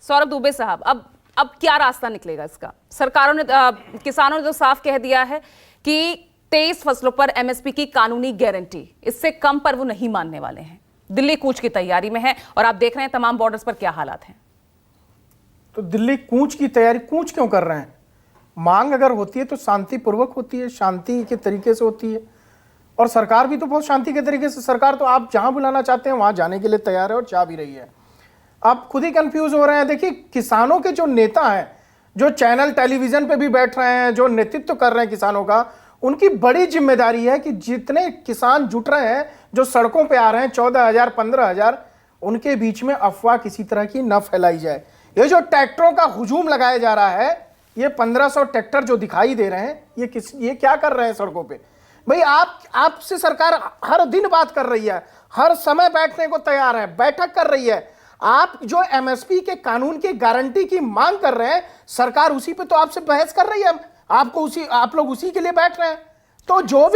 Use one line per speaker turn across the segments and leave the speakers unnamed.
सौरभ दुबे साहब, अब क्या रास्ता निकलेगा इसका? सरकारों ने किसानों ने तो साफ कह दिया है कि 23 फसलों पर एमएसपी की कानूनी गारंटी, इससे कम पर वो नहीं मानने वाले हैं। दिल्ली कूच की तैयारी में है और आप देख रहे हैं तमाम बॉर्डर्स पर क्या हालात हैं।
तो दिल्ली कूच की तैयारी कूच क्यों कर रहे हैं? मांग अगर होती है तो शांतिपूर्वक होती है, शांति के तरीके से होती है। और सरकार भी तो बहुत शांति के तरीके से, सरकार तो आप जहां बुलाना चाहते हैं वहां जाने के लिए तैयार है और जा भी रही है। आप खुद ही कंफ्यूज हो रहे हैं। देखिए, किसानों के जो नेता हैं, जो चैनल टेलीविजन पे भी बैठ रहे हैं, जो नेतृत्व कर रहे हैं किसानों का, उनकी बड़ी जिम्मेदारी है कि जितने किसान जुट रहे हैं, जो सड़कों पे आ रहे हैं 14,000 15,000, उनके बीच में अफवाह किसी तरह की न फैलाई जाए। ये जो ट्रैक्टरों का हुजूम लगाया जा रहा है, ये 1500 ट्रैक्टर जो दिखाई दे रहे हैं, ये क्या कर रहे हैं सड़कों पे? भाई आपसे सरकार हर दिन बात कर रही है, हर समय बैठने को तैयार है, बैठक कर रही है। आप जो एमएसपी के कानून की गारंटी की मांग कर रहे हैं, सरकार उसी पे तो आपसे बहस कर रही है। आप लोग उसी के लिए बैठ रहे हैं। तो जो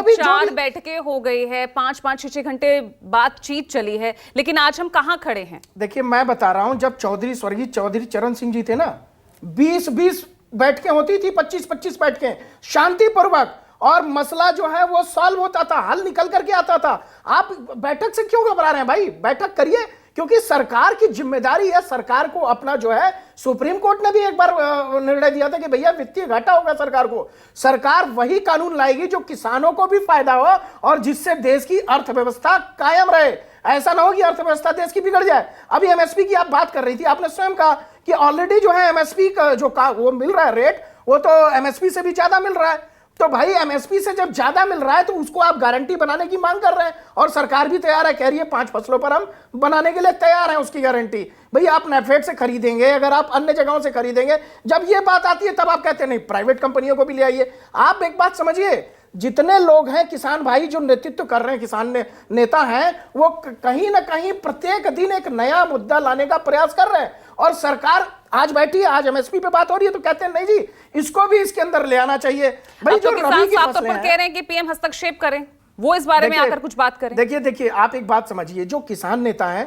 भी
चार बैठकें हो गई है, 5-5 6 घंटे बातचीत चली है, लेकिन आज हम कहां खड़े हैं?
देखिए, मैं बता रहा हूं, जब स्वर्गीय चौधरी चरण सिंह जी थे ना, 20-20 बैठकें होती थी, 25-25 बैठकें शांतिपूर्वक, और मसला जो है वो सॉल्व होता था, हल निकल करके आता था। आप बैठक से क्यों घबरा रहे हैं? भाई बैठक करिए, क्योंकि सरकार की जिम्मेदारी है। सरकार को अपना जो है, सुप्रीम कोर्ट ने भी एक बार निर्णय दिया था कि भैया वित्तीय घाटा होगा सरकार को। सरकार वही कानून लाएगी जो किसानों को भी फायदा हो और जिससे देश की अर्थव्यवस्था कायम रहे। ऐसा ना हो कि अर्थव्यवस्था देश की बिगड़ जाए। अभी एमएसपी की आप बात कर रही थी, आपने स्वयं कहा कि ऑलरेडी जो है एमएसपी का जो वो मिल रहा है रेट, वो तो एमएसपी से भी ज्यादा मिल रहा है। तो भाई एमएसपी से जब ज्यादा मिल रहा है तो उसको आप गारंटी बनाने की मांग कर रहे हैं, और सरकार भी तैयार है, कह रही है 5 फसलों पर हम बनाने के लिए तैयार हैं उसकी गारंटी। भाई आप नेफेड से खरीदेंगे, अगर आप अन्य जगहों से खरीदेंगे, जब ये बात आती है तब आप कहते हैं नहीं प्राइवेट कंपनियों को भी ले आइए। आप एक बात समझिए, जितने लोग हैं किसान भाई जो नेतृत्व कर रहे हैं, किसान नेता हैं, वो कहीं ना कहीं प्रत्येक दिन एक नया मुद्दा लाने का प्रयास कर रहे हैं। और सरकार आज बैठी है, आज एमएसपी पे बात हो रही है तो कहते हैं नहीं जी, इसको भी इसके अंदर ले आना चाहिए। भाई जो
किसान साफ तौर पर कह रहे हैं कि पीएम हस्तक्षेप करें, वो इस बारे में आकर कुछ बात करें।
देखिए आप एक बात समझिए, जो किसान नेता हैं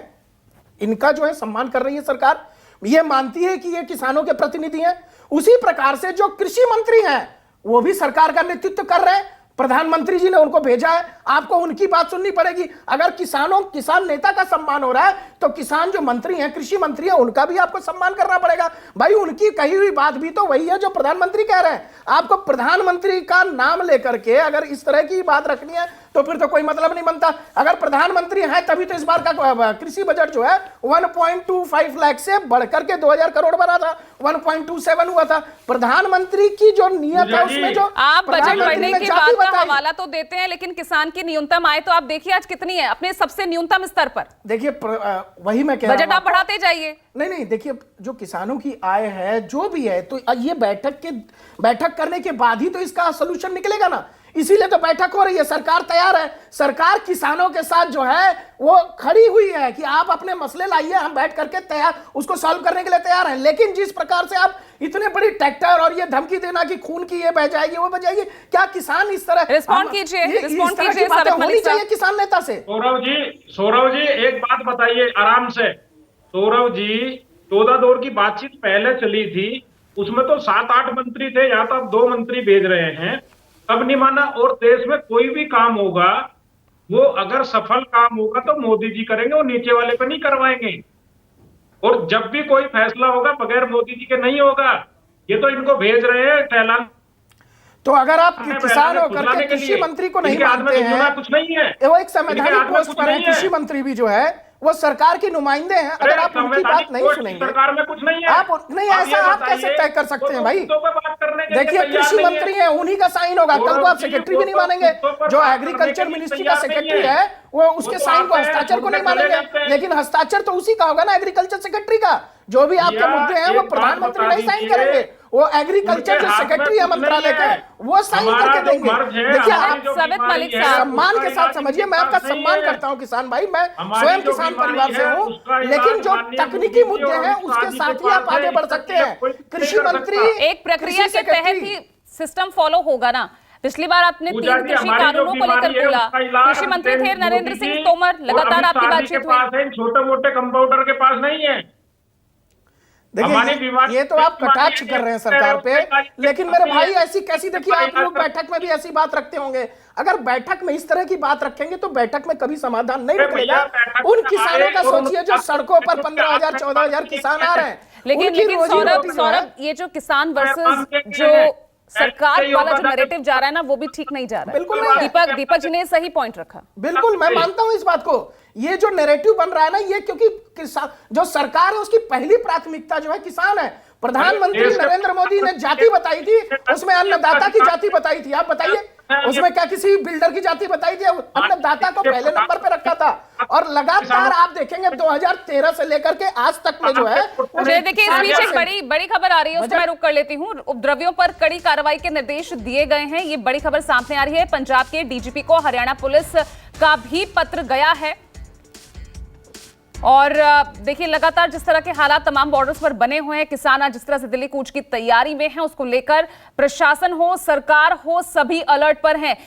इनका जो है सम्मान कर रही है सरकार, ये मानती है कि ये किसानों के प्रतिनिधि हैं। उसी प्रकार से जो कृषि मंत्री हैं वो भी सरकार का नेतृत्व कर रहे हैं, प्रधानमंत्री जी ने उनको भेजा है, आपको उनकी बात सुननी पड़ेगी। अगर किसान नेता का सम्मान हो रहा है तो किसान जो मंत्री हैं, कृषि मंत्री हैं, उनका भी आपको सम्मान करना पड़ेगा। भाई उनकी कही हुई बात भी तो वही है जो प्रधानमंत्री कह रहे हैं। आपको प्रधानमंत्री का नाम लेकर के अगर इस तरह की बात रखनी है तो फिर तो कोई मतलब नहीं बनता। अगर प्रधानमंत्री हैं तभी तो इस बार का कृषि बजट जो है 1.25 लाख से बढ़कर के 2,000 करोड़ बना था, 1.27 हुआ था। प्रधानमंत्री की जो नियत है उसमें जो
आप बजट बढ़ने की बात का हवाला तो देते हैं, लेकिन किसान की न्यूनतम आय तो आप देखिए आज कितनी है, अपने सबसे न्यूनतम स्तर पर।
देखिए वही मैं कह रहा हूं,
बजट आप बढ़ाते जाइए।
नहीं, देखिए जो किसानों की आय है जो भी है, तो ये बैठक करने के बाद ही तो इसका सोल्यूशन निकलेगा ना। इसीलिए तो बैठक हो रही है, सरकार तैयार है, सरकार किसानों के साथ जो है वो खड़ी हुई है कि आप अपने मसले लाइए, हम बैठ करके तैयार उसको सॉल्व करने के लिए तैयार हैं। लेकिन जिस प्रकार से आप इतने बड़ी ट्रैक्टर और ये धमकी देना कि खून की ये बह जाएगी वो बह जाएगी, क्या किसान इस तरह
रिस्पॉन्ड कीजिए
होनी चाहिए किसान नेता से?
सौरभ जी एक बात बताइए आराम से। सौरभ जी 14 दौर की बातचीत पहले चली थी, उसमें तो 7-8 मंत्री थे, यहाँ तो अब 2 मंत्री भेज रहे हैं, तब नहीं माना। और देश में कोई भी काम होगा वो अगर सफल काम होगा तो मोदी जी करेंगे, वो नीचे वाले पे नहीं करवाएंगे। और जब भी कोई फैसला होगा बगैर मोदी जी के नहीं होगा। ये तो इनको भेज रहे हैं टहला।
तो अगर आप किसान होकर के कृषि मंत्री को नहीं मानते हैं,
कुछ नहीं है,
वो एक संवैधानिक पोस्ट पर है, कृषि मंत्री भी जो है वो सरकार के नुमाइंदे हैं, अगर आप उनकी बात नहीं सुनेंगे,
सरकार में कुछ नहीं है।
आप नहीं, ऐसा आप कैसे तय कर सकते हैं भाई? देखिए कृषि मंत्री हैं, उन्हीं का साइन होगा, कल को आप सेक्रेटरी भी नहीं मानेंगे। जो एग्रीकल्चर मिनिस्ट्री का सेक्रेटरी है वो उसके साइन को, हस्ताक्षर को नहीं मानेंगे, लेकिन हस्ताक्षर तो उसी का होगा ना, एग्रीकल्चर सेक्रेटरी का। जो भी आपके मुद्दे हैं वो प्रधानमंत्री नहीं साइन करेंगे, वो एग्रीकल्चर जो सेक्रेटरी है मंत्रालय का वो साइन करके देंगे। देखिए आप सम्मान के साथ समझिए, मैं आपका सम्मान करता हूं किसान भाई, मैं स्वयं किसान परिवार से हूं, लेकिन जो तकनीकी मुद्दे हैं उसके साथ ही आप आगे बढ़ सकते हैं। कृषि मंत्री
एक प्रक्रिया के तहत ही सिस्टम फॉलो होगा ना। पिछली बार आपने 3 कृषि कानूनों को लेकर बोला, कृषि मंत्री थे नरेंद्र सिंह तोमर, लगातार आपकी बातचीत हुई।
छोटे मोटे कंपाउंडर के पास नहीं है। हमारी
देखिए
बीमारी
ये तो आप कटाक्ष कर रहे हैं सरकार पे, लेकिन मेरे भाई ऐसी कैसी, देखिए आप लोग बैठक में भी ऐसी बात रखते होंगे, अगर बैठक में इस तरह की बात रखेंगे तो बैठक में कभी समाधान नहीं निकलेगा। उन किसानों का सोचिए जो सड़कों पर 15,000 14,000 किसान आ रहे हैं,
लेकिन
उनकी
लेकिन
रोजी
सौरभ
रोटी जो है-
सौरभ ये जो किसान वर्सेस जो सरकार वाला जो नैरेटिव जा रहा है ना, वो भी ठीक नहीं जा रहा
बिल्कुल
है।
नहीं है।
दीपक जी ने सही पॉइंट रखा।
बिल्कुल मैं मानता हूं इस बात को। ये जो नैरेटिव बन रहा है ना, ये क्योंकि किसान जो सरकार है उसकी पहली प्राथमिकता जो है किसान है। प्रधानमंत्री नरेंद्र मोदी ने जाति बताई थी, उसमें अन्नदाता की जाति बताई थी। आप बताइए उसमें क्या किसी बिल्डर की जाति बताई थी? अन्नदाता को पहले नंबर पे रखा था। और लगातार आप देखेंगे 2013 से लेकर के आज तक में जो है
मुझे देखिए इस बीच एक बड़ी खबर आ रही है, उसको मैं रुक कर लेती हूँ। उपद्रवियों पर कड़ी कार्रवाई के निर्देश दिए गए हैं, ये बड़ी खबर सामने आ रही है। पंजाब के डीजीपी को हरियाणा पुलिस का भी पत्र गया है। और देखिए लगातार जिस तरह के हालात तमाम बॉर्डर्स पर बने हुए हैं, किसान आज जिस तरह से दिल्ली कूच की तैयारी में हैं, उसको लेकर प्रशासन हो सरकार हो सभी अलर्ट पर हैं।